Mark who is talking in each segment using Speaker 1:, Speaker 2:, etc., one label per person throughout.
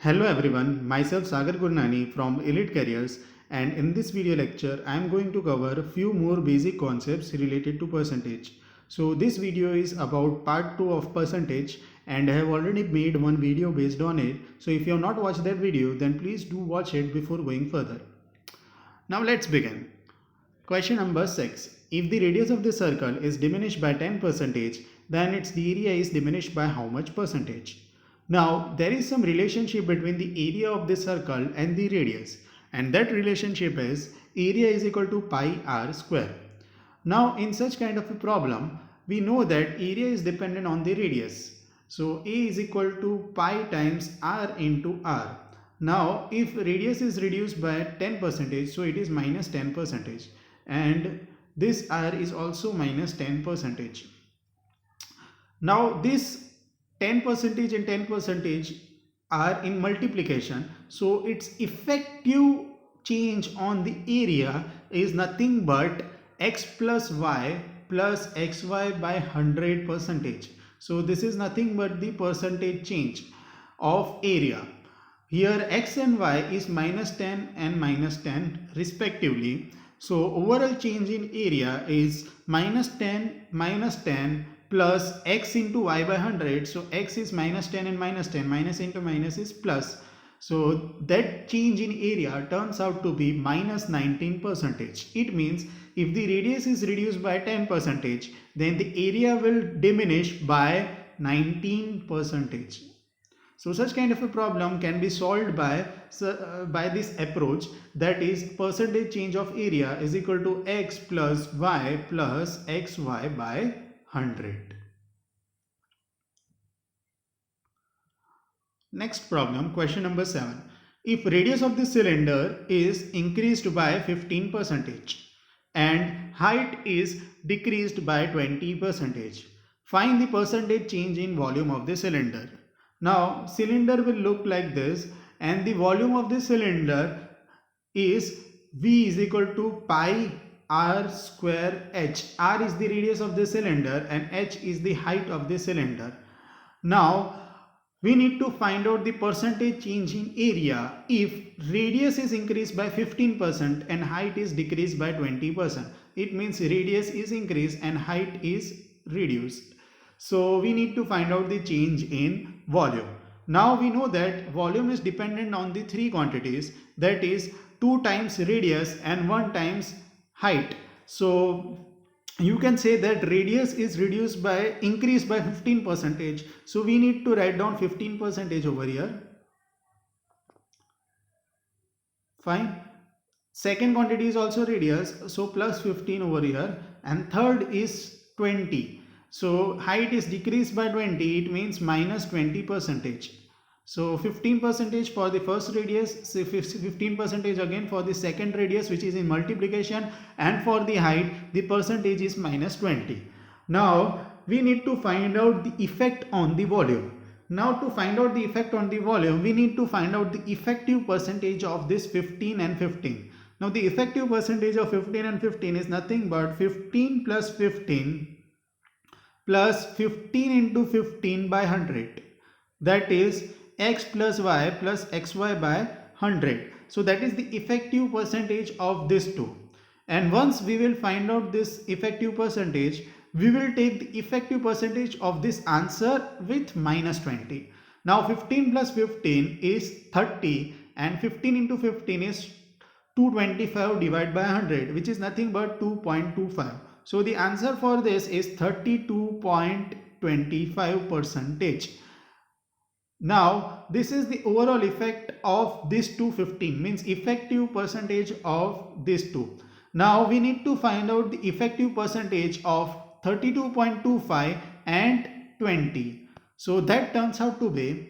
Speaker 1: Hello everyone, myself Sagar Gurnani from Elite Careers, and in this video lecture I am going to cover a few more basic concepts related to percentage. So this video is about part 2 of percentage and I have already made one video based on it. So if you have not watched that video then please do watch it before going further. Now let's begin. Question number 6. If the radius of the circle is diminished by 10%, then its area is diminished by how much percentage? Now, there is some relationship between the area of the circle and the radius, and that relationship is area is equal to pi r square. Now, in such kind of a problem, we know that area is dependent on the radius. So, A is equal to pi times r into r. Now, if radius is reduced by 10%, so it is minus 10%, and this r is also minus 10%. Now, this 10% and 10% are in multiplication, so its effective change on the area is nothing but x plus y plus xy by 100%. So this is nothing but the percentage change of area. Here x and y is minus 10 and minus 10 respectively. So overall change in area is minus 10 plus x into y by 100. So x is minus 10 and minus 10. Minus into minus is plus. So that change in area turns out to be minus 19%. It means if the radius is reduced by 10%, then the area will diminish by 19%. So such kind of a problem can be solved by this approach, that is percentage change of area is equal to x plus y plus xy by 100. Next problem, question number 7. If radius of the cylinder is increased by 15% and height is decreased by 20%, find the percentage change in volume of the cylinder. Now, cylinder will look like this and the volume of the cylinder is V is equal to pi r square h. R is the radius of the cylinder and h is the height of the cylinder. Now, we need to find out the percentage change in area if radius is increased by 15% and height is decreased by 20%. It means radius is increased and height is reduced. So we need to find out the change in volume. Now we know that volume is dependent on the three quantities, that is 2 times radius and 1 times height. So you can say that radius is increased by 15%. So we need to write down 15% over here. Fine. Second quantity is also radius, so plus 15 over here, and third is 20. So height is decreased by 20, it means minus 20%. So 15% for the first radius, 15% again for the second radius, which is in multiplication, and for the height the percentage is minus 20. Now we need to find out the effect on the volume. Now to find out the effect on the volume, we need to find out the effective percentage of this 15 and 15. Now the effective percentage of 15 and 15 is nothing but 15 plus 15 plus 15 into 15 by 100, that is x plus y plus xy by 100. So that is the effective percentage of this two, and once we will find out this effective percentage, we will take the effective percentage of this answer with minus 20. Now 15 plus 15 is 30 and 15 into 15 is 225 divided by 100, which is nothing but 2.25. So the answer for this is 32.25%. Now this is the overall effect of this 215, means effective percentage of this two. Now we need to find out the effective percentage of 32.25 and 20. So that turns out to be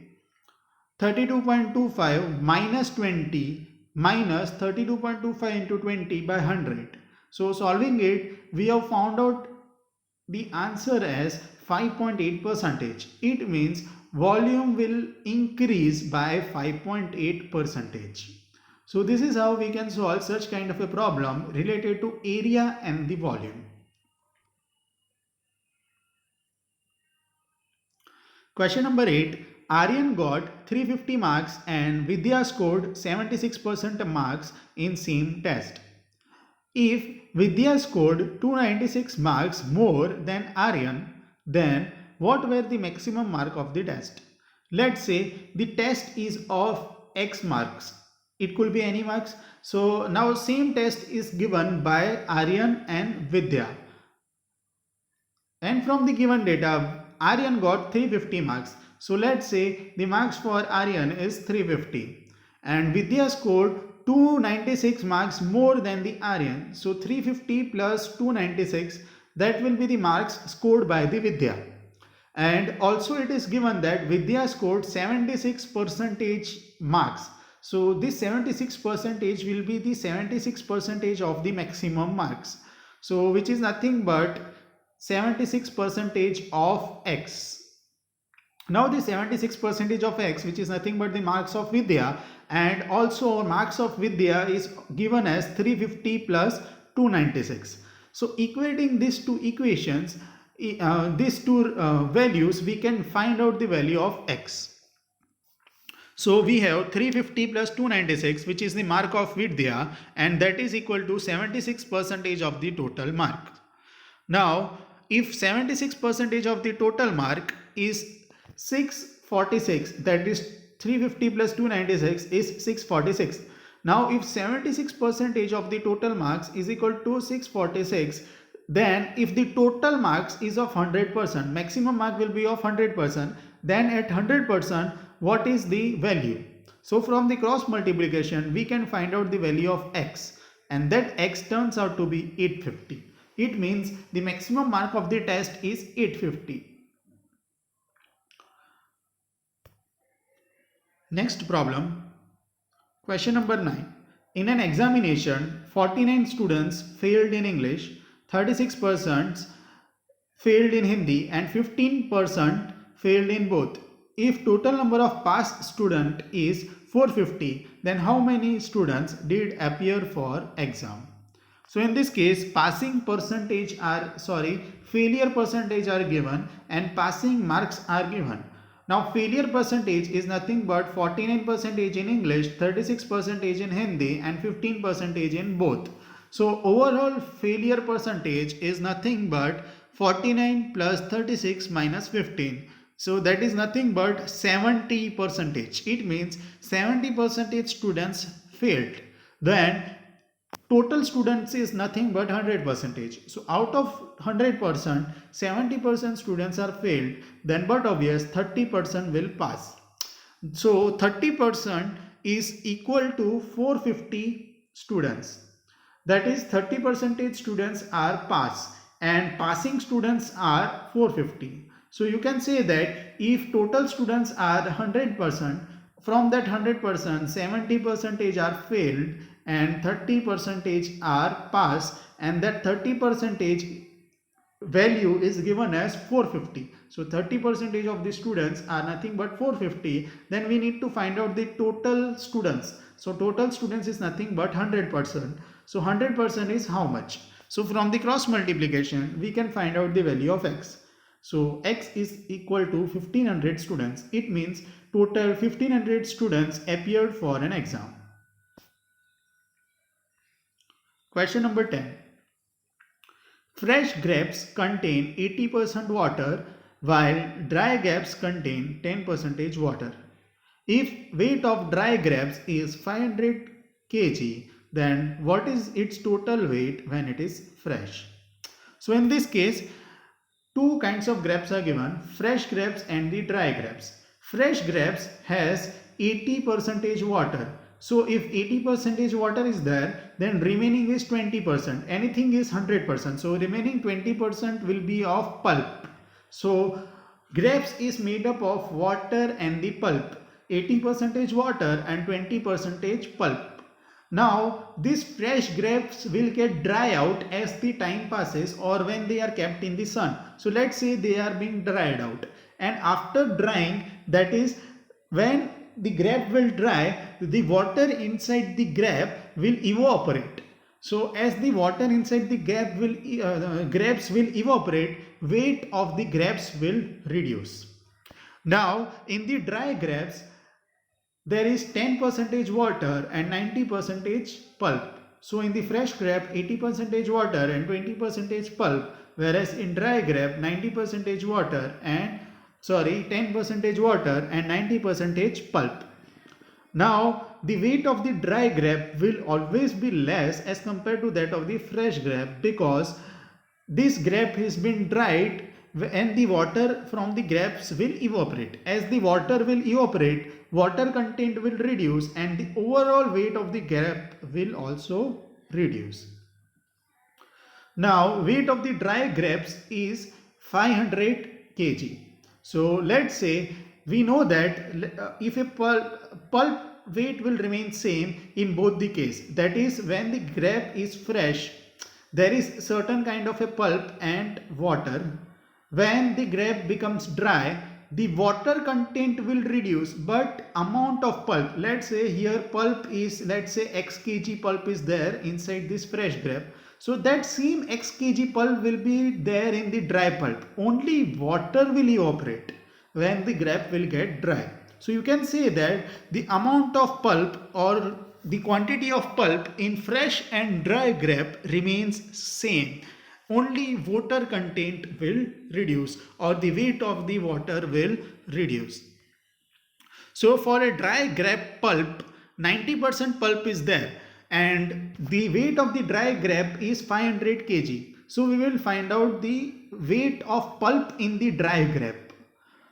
Speaker 1: 32.25 minus 20 minus 32.25 into 20 by 100. So solving it, we have found out the answer as 5.8%. It means volume will increase by 5.8%. So this is how we can solve such kind of a problem related to area and the volume. Question number 8. Aryan got 350 marks and Vidya scored 76% marks in same test. If Vidya scored 296 marks more than Aryan, then what were the maximum mark of the test? Let's say the test is of X marks. It could be any marks. So now same test is given by Aryan and Vidya. And from the given data, Aryan got 350 marks. So let's say the marks for Aryan is 350. And Vidya scored 296 marks more than the Aryan. So 350 plus 296, that will be the marks scored by the Vidya. And also it is given that Vidya scored 76 percentage marks. So this 76 percentage will be the 76 percentage of the maximum marks. So which is nothing but 76 percentage of X. Now the 76 percentage of X, which is nothing but the marks of Vidya, and also marks of Vidya is given as 350 plus 296. So equating these two equations, these two values, we can find out the value of X. So we have 350 plus 296, which is the mark of Vidya, and that is equal to 76 percentage of the total mark. Now if 76 percentage of the total mark is 646, that is 350 plus 296 is 646. Now if 76 percentage of the total marks is equal to 646, then if the total marks is of 100%, maximum mark will be of 100%, then at 100% what is the value? So from the cross multiplication we can find out the value of X, and that X turns out to be 850. It means the maximum mark of the test is 850. Next problem, question number 9. In an examination, 49 students failed in English, 36% failed in Hindi and 15% failed in both. If total number of passed student is 450, then how many students did appear for exam? So in this case, failure percentage are given and passing marks are given. Now failure percentage is nothing but 49% in English, 36% in Hindi and 15% in both. So overall failure percentage is nothing but 49 plus 36 minus 15. So that is nothing but 70%. It means 70% students failed. Then total students is nothing but 100%. So out of 100%, 70% students are failed, then but obvious 30% will pass. So 30% is equal to 450 students. That is 30% students are pass and passing students are 450. So you can say that if total students are 100%, from that 100%, 70% are failed and 30% are pass, and that 30% value is given as 450. So 30% of the students are nothing but 450. Then we need to find out the total students. So total students is nothing but 100%. So 100% is how much? So from the cross multiplication we can find out the value of X. So X is equal to 1500 students. It means total 1500 students appeared for an exam. Question number 10. Fresh grapes contain 80% water while dry grapes contain 10% water. If weight of dry grapes is 500 kg, then what is its total weight when it is fresh? So in this case, two kinds of grapes are given, fresh grapes and the dry grapes. Fresh grapes has 80% water. So if 80% water is there, then remaining is 20%. Anything is 100%. So remaining 20% will be of pulp. So grapes is made up of water and the pulp. 80% water and 20% pulp. Now these fresh grapes will get dry out as the time passes or when they are kept in the sun. So let's say they are being dried out, and after drying, that is when the grape will dry, the water inside the grape will evaporate. So as the water inside the grape grapes will evaporate, weight of the grapes will reduce. Now in the dry grapes there is 10% water and 90% pulp. So in the fresh grape 80% water and 20% pulp, whereas in dry grape 90% water and 10% water and 90% pulp. Now the weight of the dry grape will always be less as compared to that of the fresh grape, because this grape has been dried and the water from the grapes will evaporate. As the water will evaporate, water content will reduce and the overall weight of the grape will also reduce. Now weight of the dry grapes is 500 kg. So let's say we know that if a pulp weight will remain same in both the case, that is when the grape is fresh there is certain kind of a pulp and water. When the grape becomes dry, the water content will reduce, but amount of pulp, let's say here pulp is, let's say x kg pulp is there inside this fresh grape. So that same x kg pulp will be there in the dry pulp. Only water will evaporate when the grape will get dry. So you can say that the amount of pulp or the quantity of pulp in fresh and dry grape remains same. Only water content will reduce, or the weight of the water will reduce. So for a dry grape pulp, 90% pulp is there and the weight of the dry grape is 500 kg. So we will find out the weight of pulp in the dry grape.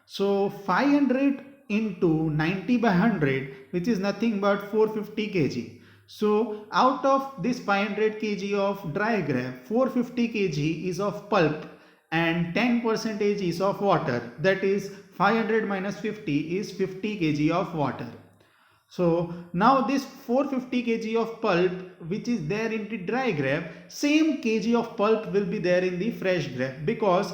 Speaker 1: So 500 into 90 by 100, which is nothing but 450 kg. So out of this 500 kg of dry grape, 450 kg is of pulp and 10% is of water. That is 500 minus 50 is 50 kg of water. So now this 450 kg of pulp which is there in the dry grape, same kg of pulp will be there in the fresh grape, because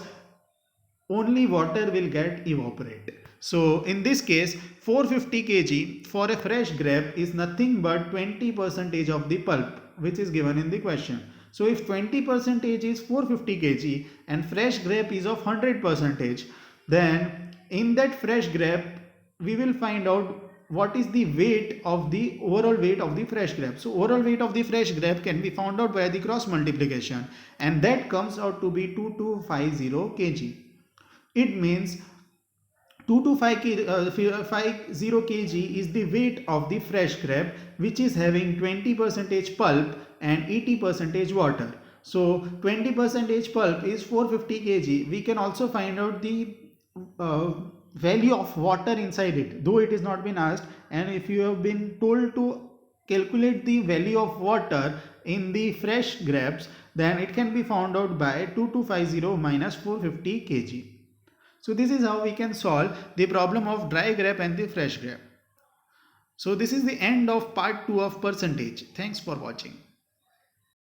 Speaker 1: only water will get evaporated. So in this case 450 kg for a fresh grape is nothing but 20% of the pulp which is given in the question. So if 20% is 450 kg and fresh grape is of 100%, then in that fresh grape we will find out what is the weight of the overall weight of the fresh grape. So overall weight of the fresh grape can be found out by the cross multiplication, and that comes out to be 2250 kg. It means 2250 kg is the weight of the fresh grape, which is having 20% pulp and 80% water. So 20% pulp is 450 kg. We can also find out the value of water inside it, though it is not been asked. And if you have been told to calculate the value of water in the fresh grapes, then it can be found out by 2250 minus 450 kg. So this is how we can solve the problem of dry grape and the fresh grape. So this is the end of part 2 of percentage. Thanks for watching.